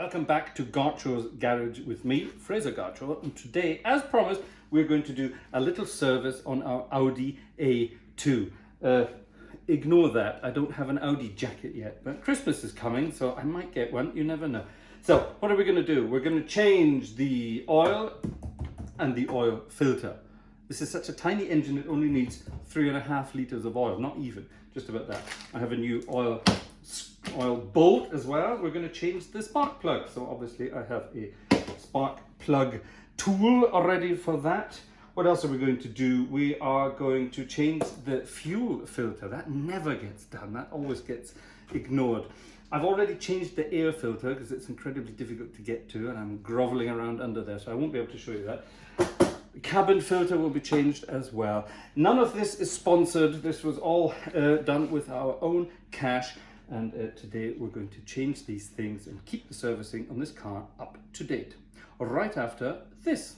Welcome back to Gartshore's Garage with me, Fraser Gartshore, and today, as promised, we're going to do a little service on our Audi A2. Ignore that, I don't have an Audi jacket yet, but Christmas is coming, so I might get one, you never know. So, what are we going to do? We're going to change the oil and the oil filter. This is such a tiny engine, it only needs 3.5 litres of oil, not even, just about that. I have a new oil bolt as well. We're going to change the spark plug. So obviously I have a spark plug tool already for that. What else are we going to do? We are going to change the fuel filter. That never gets done. That always gets ignored. I've already changed the air filter because it's incredibly difficult to get to and I'm groveling around under there, so I won't be able to show you that. The cabin filter will be changed as well. None of this is sponsored. This was all done with our own cash. And today we're going to change these things and keep the servicing on this car up to date. Right after this.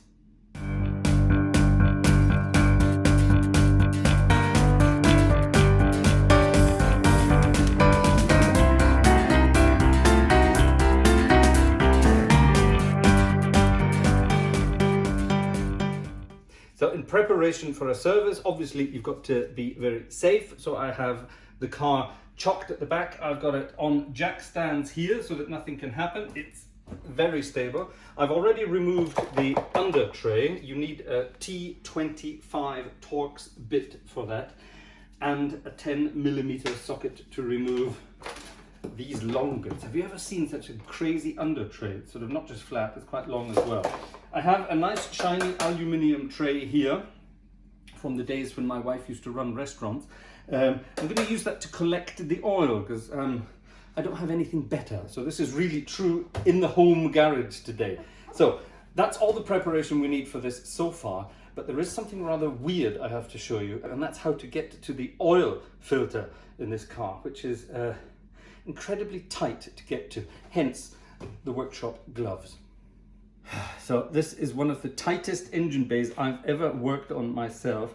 So in preparation for a service, obviously you've got to be very safe. So I have the car chocked at the back. I've got it on jack stands here so that nothing can happen. It's very stable. I've already removed the under tray. You need a T25 Torx bit for that and a 10mm socket to remove these long bits. Have you ever seen such a crazy under tray? It's sort of not just flat, it's quite long as well. I have a nice shiny aluminium tray here from the days when my wife used to run restaurants. I'm going to use that to collect the oil because I don't have anything better. So this is really true in the home garage today. So that's all the preparation we need for this so far. But there is something rather weird I have to show you, and that's how to get to the oil filter in this car, which is incredibly tight to get to, hence the workshop gloves. So this is one of the tightest engine bays I've ever worked on myself.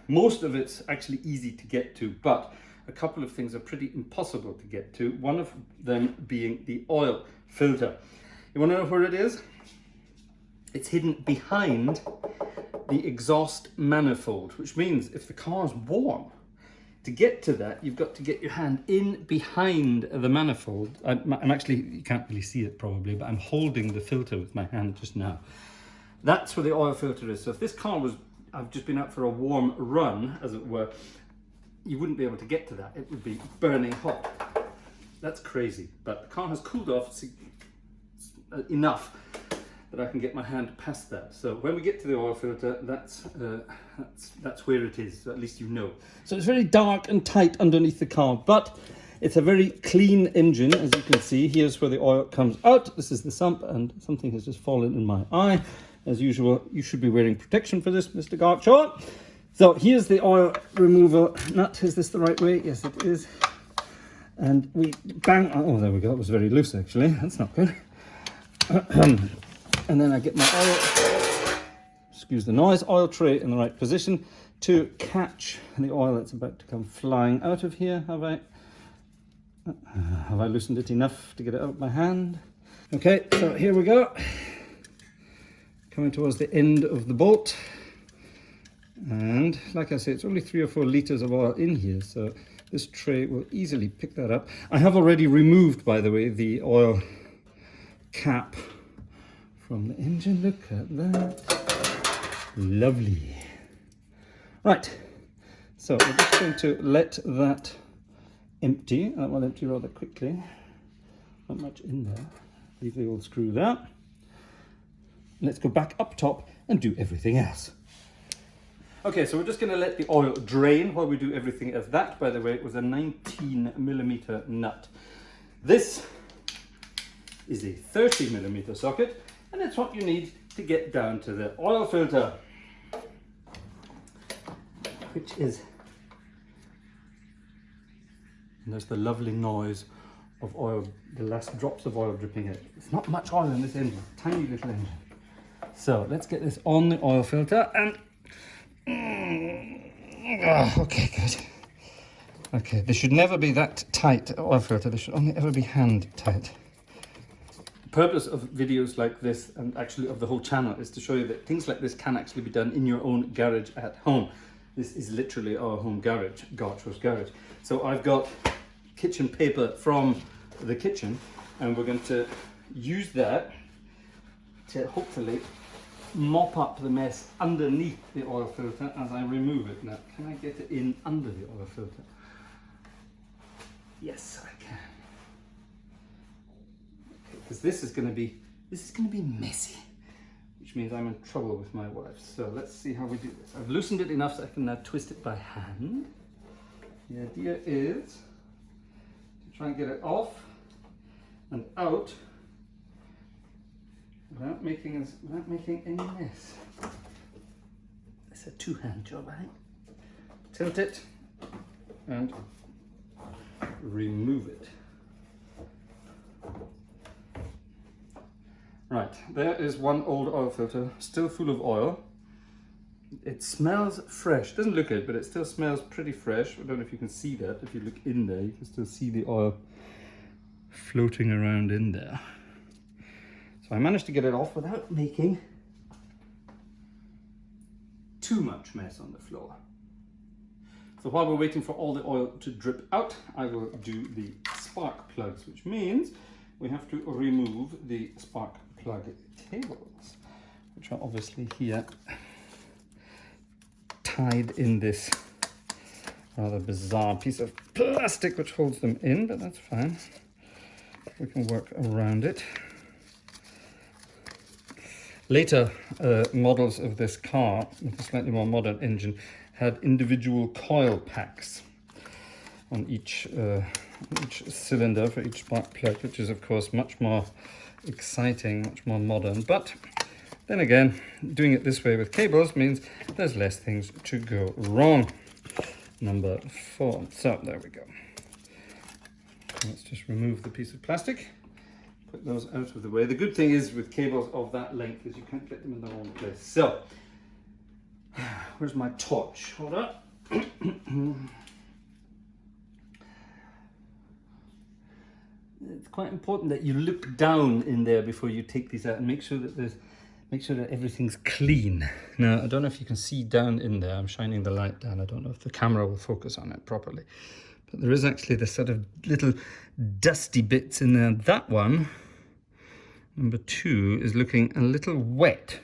Most of it's actually easy to get to, but a couple of things are pretty impossible to get to. One of them being the oil filter. You want to know where it is? It's hidden behind the exhaust manifold, which means if the car's warm, to get to that, you've got to get your hand in behind the manifold. I'm actually, you can't really see it probably, but I'm holding the filter with my hand just now. That's where the oil filter is. So if this car was, I've just been out for a warm run, as it were, you wouldn't be able to get to that. It would be burning hot. That's crazy. But the car has cooled off enough that I can get my hand past that. So when we get to the oil filter, that's where it is. So at least you know. So it's very dark and tight underneath the car, but it's a very clean engine, as you can see. Here's where the oil comes out. This is the sump, and something has just fallen in my eye. As usual, you should be wearing protection for this, Mr. Gartshore. So here's the oil removal nut. Is this the right way? Yes, it is. And we bang. Oh, there we go. It was very loose, actually. That's not good. And then I get my oil, excuse the noise, oil tray in the right position to catch the oil that's about to come flying out of here. Have I loosened it enough to get it out of my hand? Okay, so here we go. Coming towards the end of the bolt, and like I say, it's only 3 or 4 litres of oil in here, so this tray will easily pick that up. I have already removed, by the way, the oil cap from the engine. Look at that, lovely. Right, so we're just going to let that empty. That will empty rather quickly. Not much in there. Leave the old screw there. Let's go back up top and do everything else. Okay, so we're just going to let the oil drain while we do everything else. That, by the way, was a 19mm nut. This is a 30mm socket, and it's what you need to get down to the oil filter, which is, and there's the lovely noise of oil, the last drops of oil dripping in. It's not much oil in this engine, tiny little engine. So let's get this on the oil filter and okay, good. Okay, this should never be that tight, oil filter. This should only ever be hand tight. purpose of videos like this, and actually of the whole channel, is to show you that things like this can actually be done in your own garage at home. This is literally our home garage, Gartshore's garage. So I've got kitchen paper from the kitchen, and we're going to use that to hopefully mop up the mess underneath the oil filter as I remove it. Now, can I get it in under the oil filter? Yes, I can. Because this is going to be messy, which means I'm in trouble with my wife. So let's see how we do this. I've loosened it enough so I can now twist it by hand. The idea is to try and get it off and out without making any mess. It's a two-hand job, I think. Tilt it and remove it. Right, there is one old oil filter, still full of oil. It smells fresh. Doesn't look it, but it still smells pretty fresh. I don't know if you can see that. If you look in there, you can still see the oil floating around in there. So I managed to get it off without making too much mess on the floor. So while we're waiting for all the oil to drip out, I will do the spark plugs, which means we have to remove the spark plug cables, which are obviously here tied in this rather bizarre piece of plastic which holds them in, but that's fine. We can work around it. Later models of this car with a slightly more modern engine had individual coil packs on each cylinder for each spark plug, which is of course much more exciting, much more modern. But then again, doing it this way with cables means there's less things to go wrong. Number 4. So there we go. Let's just remove the piece of plastic, put those out of the way. The good thing is with cables of that length is you can't get them in the wrong place. So where's my torch? Hold up. It's quite important that you look down in there before you take these out and make sure that everything's clean. Now, I don't know if you can see down in there. I'm shining the light down. I don't know if the camera will focus on it properly. But there is actually this sort of little dusty bits in there. That one, number 2, is looking a little wet,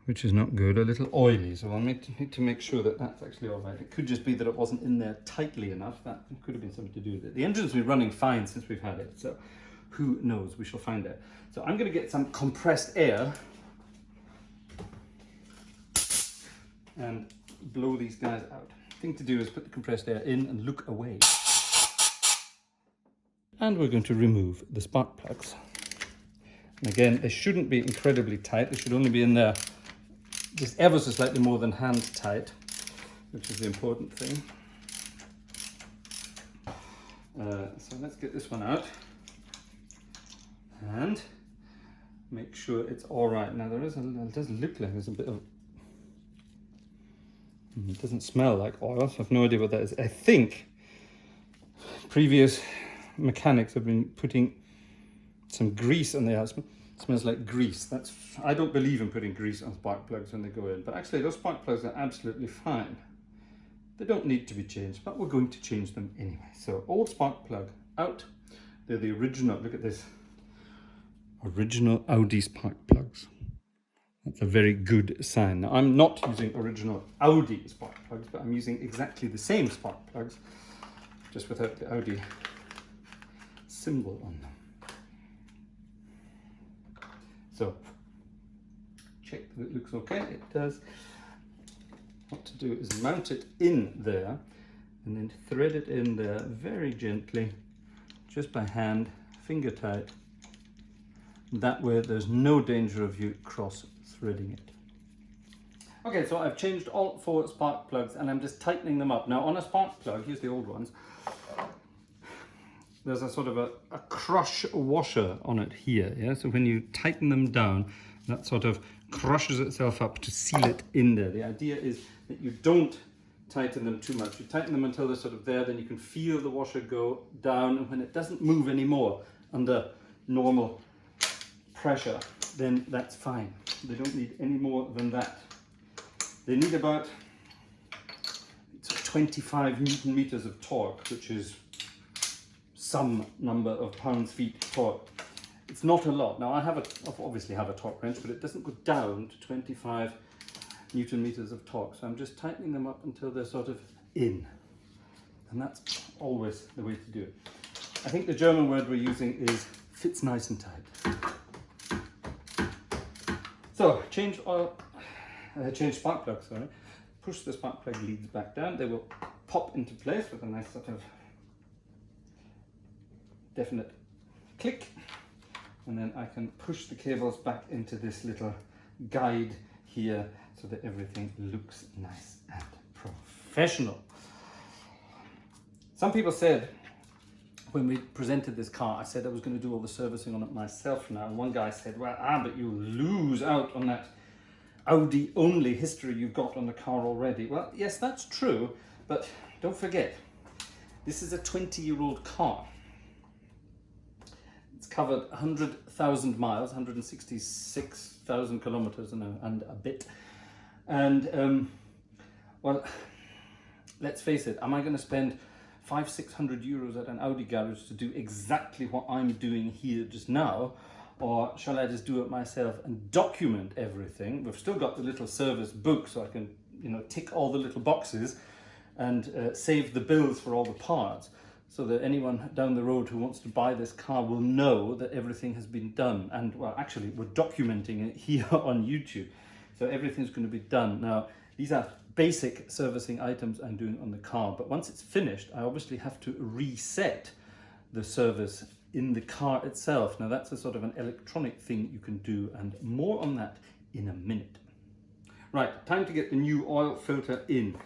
which is not good, a little oily. So I'll need to make sure that that's actually all right. It could just be that it wasn't in there tightly enough. That could have been something to do with it. The engine's been running fine since we've had it, so who knows? We shall find out. So I'm going to get some compressed air and blow these guys out. The thing to do is put the compressed air in and look away. And we're going to remove the spark plugs. And again, they shouldn't be incredibly tight. They should only be in there just ever so slightly more than hand tight, which is the important thing. So let's get this one out and make sure it's all right. Now it does look like there's a bit of, it doesn't smell like oil, so I have no idea what that is. I think previous mechanics have been putting some grease on the outside. Smells like grease. I don't believe in putting grease on spark plugs when they go in, but actually those spark plugs are absolutely fine. They don't need to be changed, but we're going to change them anyway. So old spark plug out. They're the original, look at this, original Audi spark plugs. That's a very good sign. Now, I'm not using original Audi spark plugs, but I'm using exactly the same spark plugs, just without the Audi symbol on them. So, check that it looks okay. It does. What to do is mount it in there and then thread it in there very gently, just by hand, finger tight. That way there's no danger of you cross threading it. Okay, so I've changed all 4 spark plugs and I'm just tightening them up. Now on a spark plug, here's the old ones, there's a sort of a crush washer on it here, yeah? So when you tighten them down, that sort of crushes itself up to seal it in there. The idea is that you don't tighten them too much. You tighten them until they're sort of there, then you can feel the washer go down, and when it doesn't move anymore under normal pressure, then that's fine. They don't need any more than that. They need about 25 Newton meters of torque, which is some number of pounds-feet torque. It's not a lot. Now I obviously have a torque wrench, but it doesn't go down to 25 Newton meters of torque. So I'm just tightening them up until they're sort of in. And that's always the way to do it. I think the German word we're using is fits nice and tight. So change spark plug, sorry. Push the spark plug leads back down. They will pop into place with a nice sort of definite click. And then I can push the cables back into this little guide here so that everything looks nice and professional. Some people said, when we presented this car, I said I was going to do all the servicing on it myself now. And one guy said, well, but you lose out on that Audi only history you've got on the car already. Well, yes, that's true, but don't forget, this is a 20-year-old car. It's covered 100,000 miles, 166,000 kilometers and a bit. And, well, let's face it, am I going to spend 500-600 euros at an Audi garage to do exactly what I'm doing here just now? Or shall I just do it myself and document everything? We've still got the little service book, so I can, tick all the little boxes and save the bills for all the parts, so that anyone down the road who wants to buy this car will know that everything has been done. And well, actually, we're documenting it here on YouTube, so everything's going to be done. Now, these are basic servicing items I'm doing on the car, but once it's finished, I obviously have to reset the service in the car itself. Now, that's a sort of an electronic thing you can do, and more on that in a minute. Right, time to get the new oil filter in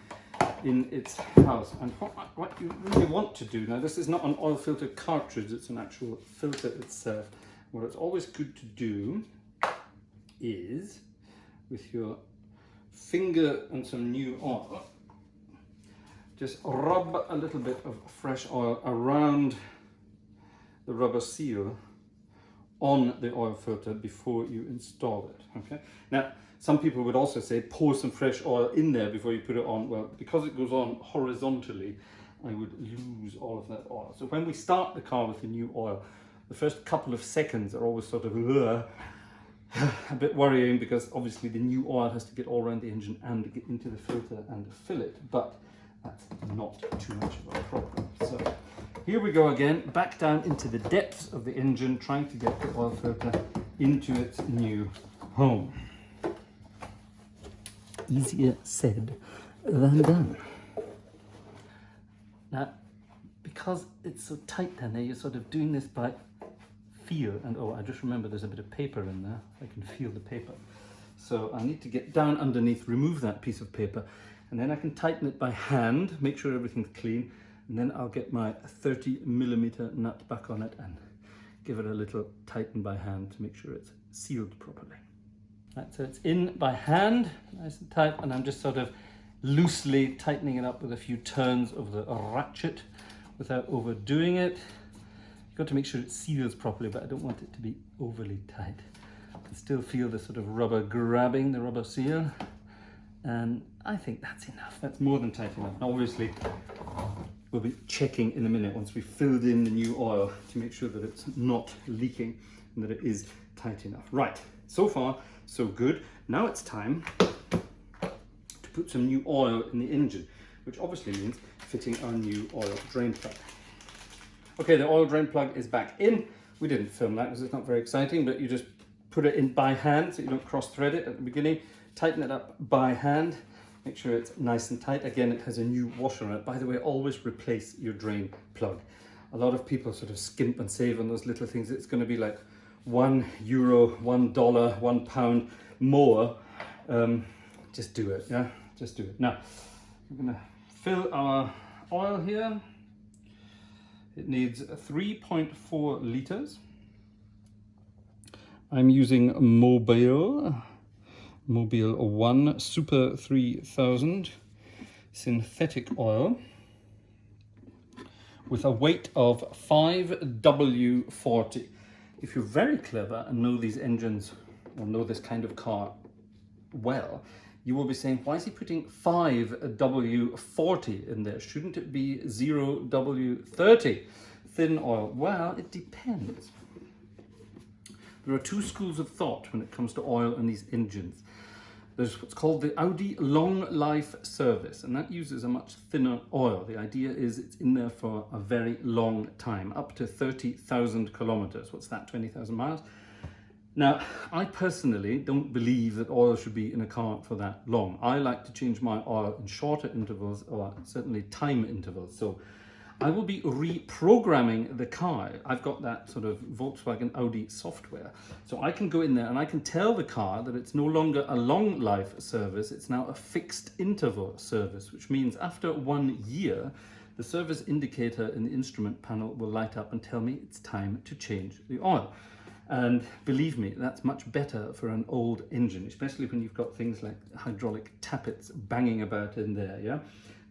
its house. And what you really want to do, now this is not an oil filter cartridge, it's an actual filter itself. What it's always good to do is, with your finger and some new oil, just rub a little bit of fresh oil around the rubber seal on the oil filter before you install it. Okay. Now, some people would also say pour some fresh oil in there before you put it on. Well, because it goes on horizontally, I would lose all of that oil. So when we start the car with the new oil, the first couple of seconds are always sort of a bit worrying, because obviously the new oil has to get all around the engine and get into the filter and fill it, but that's not too much of a problem. So here we go again, back down into the depths of the engine, trying to get the oil filter into its new home. Easier said than done. Now, because it's so tight down there, you're sort of doing this by feel. And oh, I just remember there's a bit of paper in there. I can feel the paper. So I need to get down underneath, remove that piece of paper, and then I can tighten it by hand, make sure everything's clean, and then I'll get my 30mm nut back on it and give it a little tighten by hand to make sure it's sealed properly. Right, so it's in by hand, nice and tight, and I'm just sort of loosely tightening it up with a few turns of the ratchet without overdoing it. You've got to make sure it seals properly, but I don't want it to be overly tight. I can still feel the sort of rubber grabbing the rubber seal, and I think that's enough. That's more than tight enough. Now, obviously, we'll be checking in a minute once we've filled in the new oil to make sure that it's not leaking and that it is tight enough. Right, so far so good. Now it's time to put some new oil in the engine, which obviously means fitting our new oil drain plug. Okay, the oil drain plug is back in. We didn't film that because it's not very exciting, but you just put it in by hand so you don't cross thread it at the beginning. Tighten it up by hand. Make sure it's nice and tight. Again, it has a new washer on it. By the way, always replace your drain plug. A lot of people sort of skimp and save on those little things. It's going to be like €1, $1, £1 more. Just do it, yeah? Just do it. Now, we're going to fill our oil here. It needs 3.4 litres. I'm using Mobile 1 Super 3000 synthetic oil with a weight of 5W40. if you're very clever and know these engines or know this kind of car well, you will be saying, why is he putting 5W40 in there? Shouldn't it be 0W30 thin oil? Well, it depends. There are two schools of thought when it comes to oil and these engines. There's what's called the Audi LongLife service, and that uses a much thinner oil. The idea is it's in there for a very long time, up to 30,000 kilometers. What's that, 20,000 miles? Now, I personally don't believe that oil should be in a car for that long. I like to change my oil in shorter intervals, or certainly time intervals. So I will be reprogramming the car. I've got that sort of Volkswagen Audi software. So I can go in there and I can tell the car that it's no longer a long life service, it's now a fixed interval service, which means after 1 year, the service indicator in the instrument panel will light up and tell me it's time to change the oil. And believe me, that's much better for an old engine, especially when you've got things like hydraulic tappets banging about in there, yeah?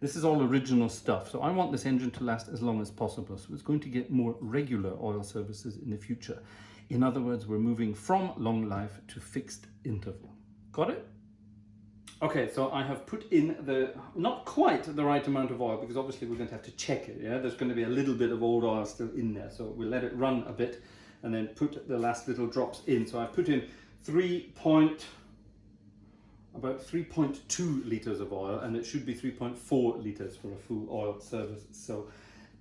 This is all original stuff, so I want this engine to last as long as possible, so it's going to get more regular oil services in the future. In other words, we're moving from long life to fixed interval. Got it? Okay, so I have put in not quite the right amount of oil, because obviously we're going to have to check it, yeah? There's going to be a little bit of old oil still in there, so we'll let it run a bit and then put the last little drops in. So I've put in about 3.2 litres of oil, and it should be 3.4 litres for a full oil service. So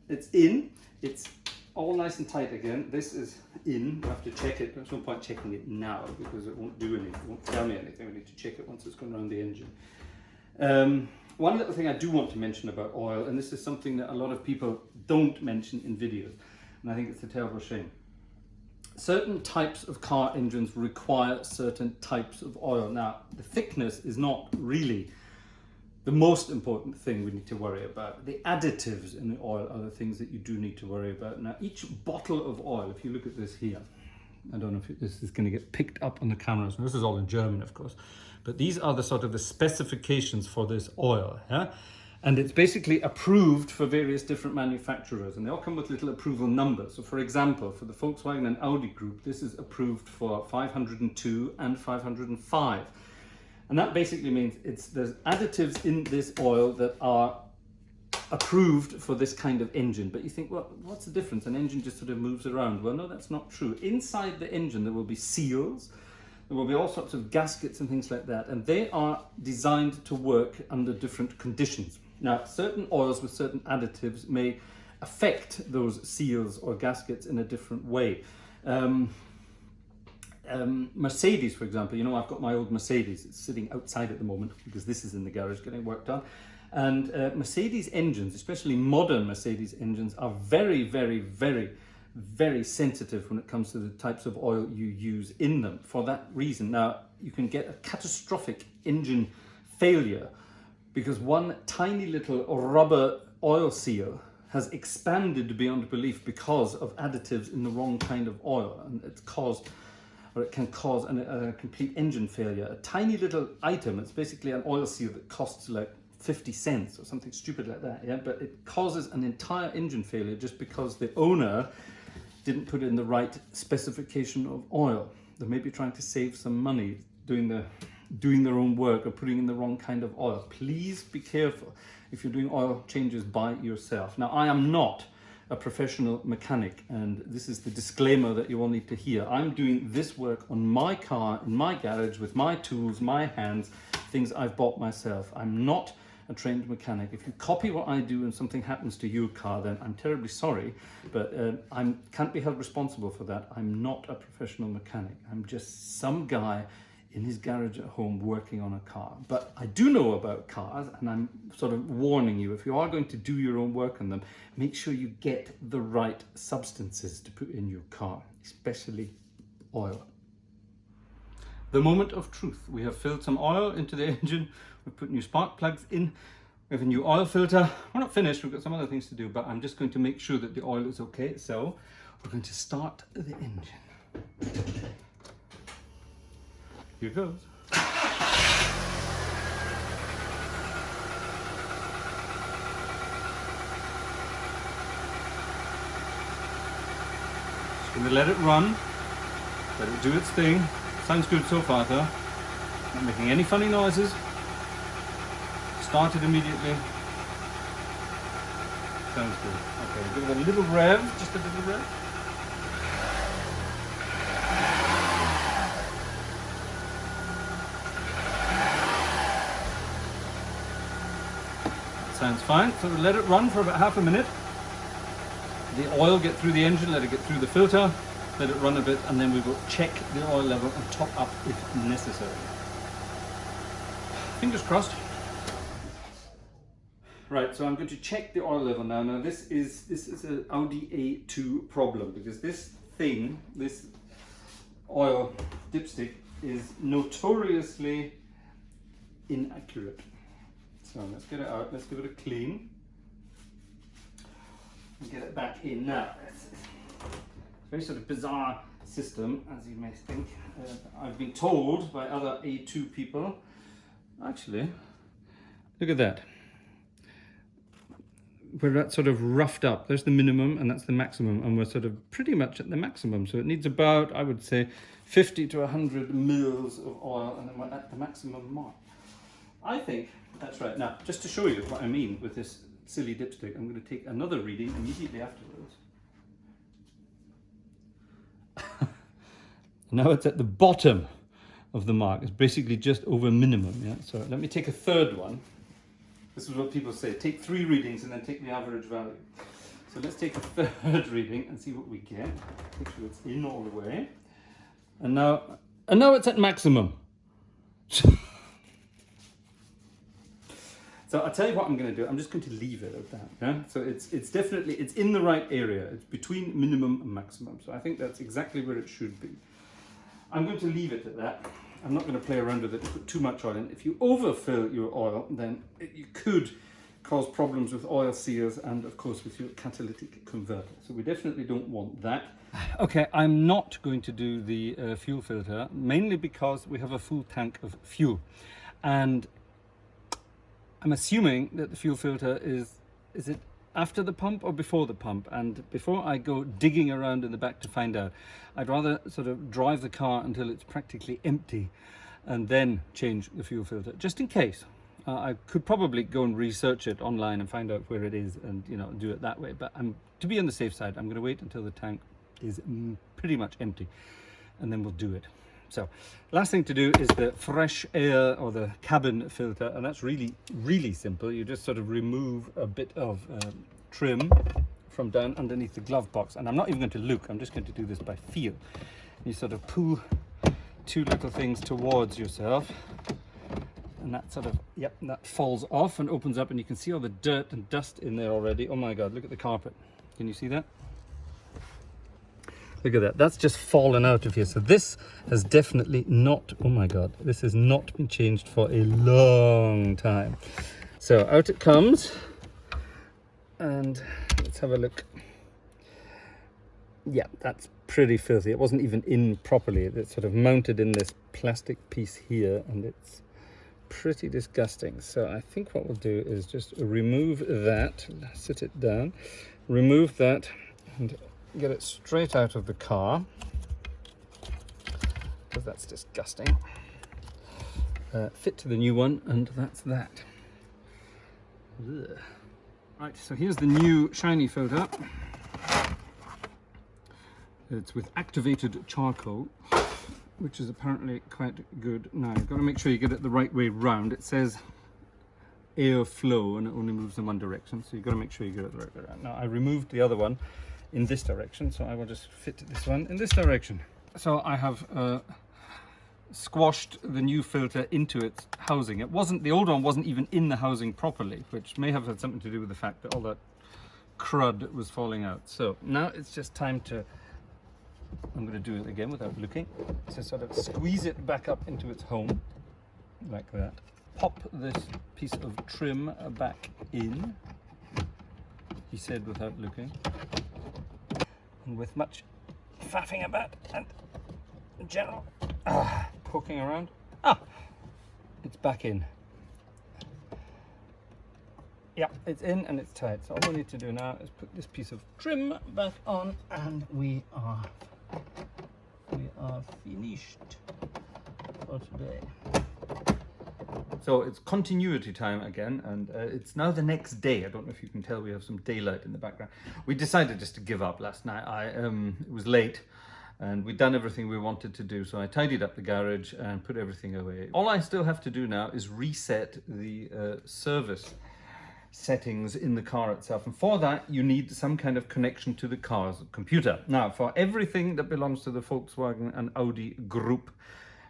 it's in, it's all nice and tight again. This is in, we have to check it. There's no point checking it now because it won't do anything, it won't tell me anything. We need to check it once it's gone around the engine. One little thing I do want to mention about oil, and this is something that a lot of people don't mention in videos, and I think it's a terrible shame. Certain types of car engines require certain types of oil. Now, the thickness is not really the most important thing we need to worry about. The additives in the oil are the things that you do need to worry about. Now, each bottle of oil, if you look at this here, I don't know if this is going to get picked up on the cameras. This is all in German, of course, but these are the sort of the specifications for this oil, yeah? And it's basically approved for various different manufacturers, and they all come with little approval numbers. So for example, for the Volkswagen and Audi group, this is approved for 502 and 505. And that basically means there's additives in this oil that are approved for this kind of engine. But you think, well, what's the difference? An engine just sort of moves around. Well, no, that's not true. Inside the engine, there will be seals. There will be all sorts of gaskets and things like that, and they are designed to work under different conditions. Now, certain oils with certain additives may affect those seals or gaskets in a different way. Mercedes, for example, you know, I've got my old Mercedes. It's sitting outside at the moment because this is in the garage getting work done. And Mercedes engines, especially modern Mercedes engines, are very, very, very, very sensitive when it comes to the types of oil you use in them. For that reason, now, you can get a catastrophic engine failure because one tiny little rubber oil seal has expanded beyond belief because of additives in the wrong kind of oil, and it can cause a complete engine failure. A tiny little item, it's basically an oil seal that costs like 50 cents or something stupid like that, yeah, but it causes an entire engine failure just because the owner didn't put in the right specification of oil. They may be trying to save some money doing their own work or putting in the wrong kind of oil. Please be careful if you're doing oil changes by yourself. Now, I am not a professional mechanic, and this is the disclaimer that you all need to hear. I'm doing this work on my car, in my garage, with my tools, my hands, things I've bought myself. I'm not a trained mechanic. If you copy what I do and something happens to your car, then I'm terribly sorry, but I can't be held responsible for that. I'm not a professional mechanic. I'm just some guy in his garage at home working on a car. But I do know about cars, and I'm sort of warning you, if you are going to do your own work on them, make sure you get the right substances to put in your car, especially oil. The moment of truth. We have filled some oil into the engine, we've put new spark plugs in, we have a new oil filter. We're not finished, we've got some other things to do, but I'm just going to make sure that the oil is okay. So we're going to start the engine. Here goes. Just going to let it run. Let it do its thing. Sounds good so far though. Not making any funny noises. Started immediately. Sounds good. Okay, give it a little rev, just a little rev. That sounds fine. So let it run for about half a minute. The oil get through the engine, let it get through the filter, let it run a bit, and then we will check the oil level and top up if necessary. Fingers crossed. Right, so I'm going to check the oil level now. Now this is an Audi A2 problem, because this thing, this oil dipstick, is notoriously inaccurate. So let's get it out, let's give it a clean and get it back in. Now, it's a very sort of bizarre system, as you may think. I've been told by other A2 people, actually, look at that. We're that sort of roughed up. There's the minimum and that's the maximum, and we're sort of pretty much at the maximum. So it needs about, I would say, 50 to 100 mils of oil, and then we're at the maximum mark. I think that's right. Now, just to show you what I mean with this silly dipstick, I'm going to take another reading immediately afterwards. Now it's at the bottom of the mark. It's basically just over minimum. Yeah. So let me take a third one. This is what people say, take 3 readings and then take the average value. So let's take a third reading and see what we get. Make sure it's in all the way. And now it's at maximum. So I'll tell you what I'm going to do. I'm just going to leave it at that. Yeah? So it's definitely, it's in the right area. It's between minimum and maximum. So I think that's exactly where it should be. I'm going to leave it at that. I'm not going to play around with it and put too much oil in. If you overfill your oil, then you could cause problems with oil seals and, of course, with your catalytic converter. So we definitely don't want that. Okay, I'm not going to do the fuel filter, mainly because we have a full tank of fuel. And I'm assuming that the fuel filter is it after the pump or before the pump? And before I go digging around in the back to find out, I'd rather sort of drive the car until it's practically empty and then change the fuel filter, just in case. I could probably go and research it online and find out where it is and, you know, do it that way. But to be on the safe side, I'm going to wait until the tank is pretty much empty, and then we'll do it. So last thing to do is the fresh air or the cabin filter, and that's really, really simple. You just sort of remove a bit of trim from down underneath the glove box, and I'm not even going to look, I'm just going to do this by feel. You sort of pull 2 little things towards yourself, and that sort of, yep, that falls off and opens up, and you can see all the dirt and dust in there already. Oh my God, look at the carpet. Can you see that? Look at that, that's just fallen out of here. So this has definitely not, oh my God, this has not been changed for a long time. So out it comes, and let's have a look. Yeah, that's pretty filthy. It wasn't even in properly. It's sort of mounted in this plastic piece here, and it's pretty disgusting. So I think what we'll do is just remove that, sit it down, remove that, and get it straight out of the car, because that's disgusting. Fit to the new one, and that's that. Ugh. Right, so here's the new shiny filter. It's with activated charcoal, which is apparently quite good. Now you've got to make sure you get it the right way round. It says air flow and it only moves in one direction, so you've got to make sure you get it the right way around. Now I removed the other one in this direction, so I will just fit this one in this direction. So I have squashed the new filter into its housing. It wasn't, the old one wasn't even in the housing properly, which may have had something to do with the fact that all that crud was falling out. So now it's just time to, I'm going to do it again without looking, so sort of squeeze it back up into its home like that. Pop this piece of trim back in, he said without looking. And with much faffing about and general poking around, it's back in. Yeah, it's in and it's tight. So all we need to do now is put this piece of trim back on, and we are are finished for today. So it's continuity time again, and it's now the next day. I don't know if you can tell, we have some daylight in the background. We decided just to give up last night. It was late and we'd done everything we wanted to do, so I tidied up the garage and put everything away. All I still have to do now is reset the service settings in the car itself, and for that you need some kind of connection to the car's computer. Now, for everything that belongs to the Volkswagen and Audi group,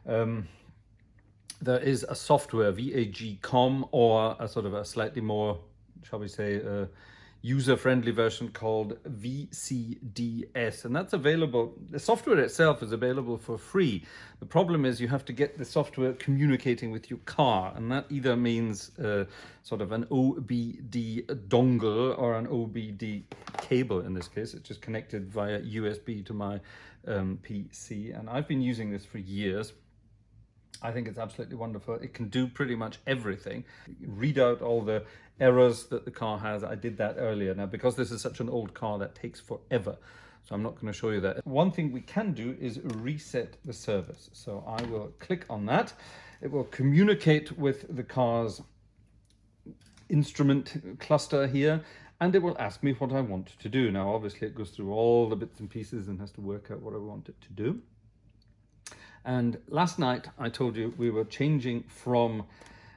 there is a software, VAG Com, or a sort of a slightly more, shall we say, user-friendly version called VCDS, and that's available. The software itself is available for free. The problem is you have to get the software communicating with your car, and that either means sort of an OBD dongle or an OBD cable. In this case, it's just connected via USB to my PC, and I've been using this for years. I think it's absolutely wonderful. It can do pretty much everything. Read out all the errors that the car has. I did that earlier. Now, because this is such an old car, that takes forever, so I'm not going to show you that. One thing we can do is reset the service. So I will click on that. It will communicate with the car's instrument cluster here, and it will ask me what I want to do. Now, obviously, it goes through all the bits and pieces and has to work out what I want it to do. And last night I told you we were changing from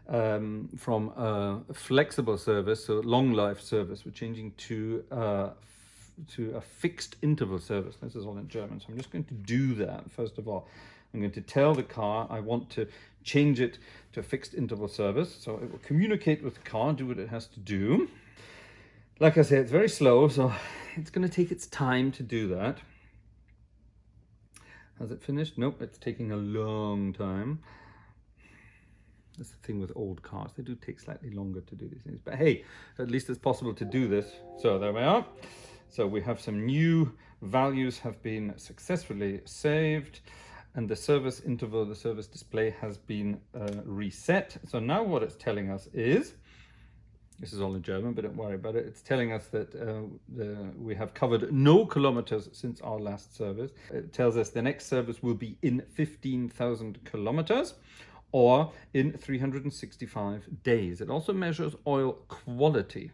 a flexible service, so LongLife service. We're changing to a fixed interval service. This is all in German, so I'm just going to do that. First of all, I'm going to tell the car I want to change it to a fixed interval service. So it will communicate with the car, do what it has to do. Like I say, it's very slow, so it's going to take its time to do that. Has it finished? Nope, it's taking a long time. That's the thing with old cars. They do take slightly longer to do these things. But hey, at least it's possible to do this. So there we are. So we have some new values have been successfully saved. And the service interval, the service display has been reset. So now what it's telling us is, this is all in German, but don't worry about it. It's telling us that we have covered no kilometers since our last service. It tells us the next service will be in 15,000 kilometers or in 365 days. It also measures oil quality.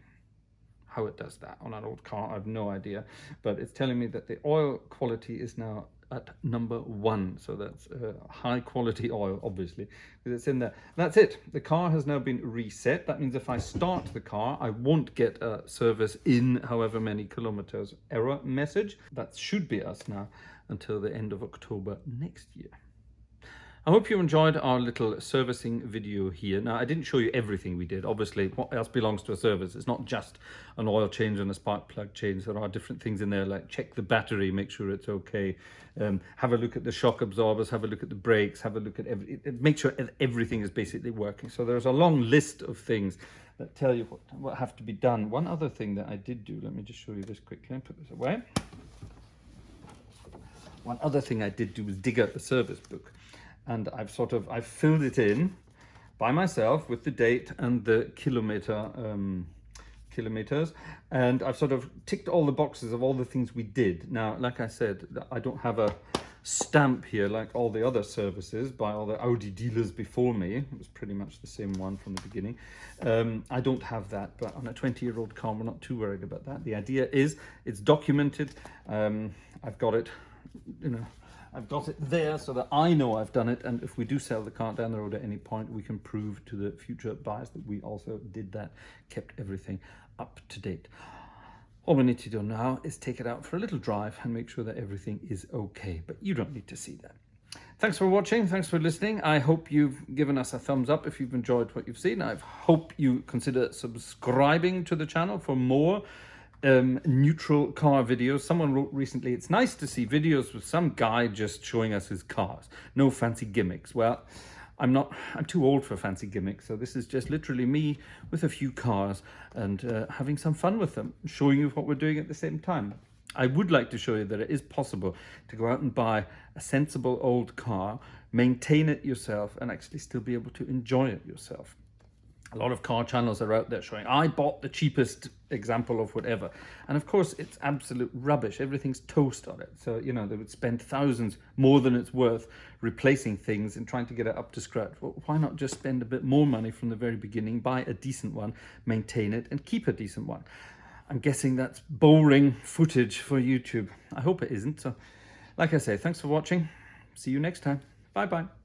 How it does that on an old car, I have no idea. But it's telling me that the oil quality is now at number 1, so that's high quality oil, obviously, because it's in there. That's it. The car has now been reset. That means if I start the car, I won't get a service in however many kilometers error message. That should be us now until the end of October next year. I hope you enjoyed our little servicing video here. Now, I didn't show you everything we did. Obviously, what else belongs to a service? It's not just an oil change and a spark plug change. There are different things in there, like check the battery, make sure it's okay. Have a look at the shock absorbers, have a look at the brakes, have a look at make sure everything is basically working. So there's a long list of things that tell you what have to be done. One other thing that I did do, let me just show you this quickly and put this away. One other thing I did do was dig out the service book. And I've filled it in by myself with the date and the kilometers, and I've sort of ticked all the boxes of all the things we did. Now, like I said, I don't have a stamp here like all the other services by all the Audi dealers before me. It was pretty much the same one from the beginning. I don't have that, but on a 20-year-old car, we're not too worried about that. The idea is it's documented. I've got it, I've got it there so that I know I've done it, and if we do sell the car down the road at any point, we can prove to the future buyers that we also did that, kept everything up to date. All we need to do now is take it out for a little drive and make sure that everything is okay, but you don't need to see that. Thanks for watching, thanks for listening. I hope you've given us a thumbs up if you've enjoyed what you've seen. I hope you consider subscribing to the channel for more neutral car videos. Someone wrote recently, it's nice to see videos with some guy just showing us his cars, no fancy gimmicks. Well, I'm too old for fancy gimmicks, so this is just literally me with a few cars and having some fun with them, showing you what we're doing at the same time. I would like to show you that it is possible to go out and buy a sensible old car, maintain it yourself, and actually still be able to enjoy it yourself. A lot of car channels are out there showing, I bought the cheapest example of whatever. And of course, it's absolute rubbish. Everything's toast on it. So, you know, they would spend thousands more than it's worth replacing things and trying to get it up to scratch. Well, why not just spend a bit more money from the very beginning, buy a decent one, maintain it, and keep a decent one? I'm guessing that's boring footage for YouTube. I hope it isn't. So, like I say, thanks for watching. See you next time. Bye-bye.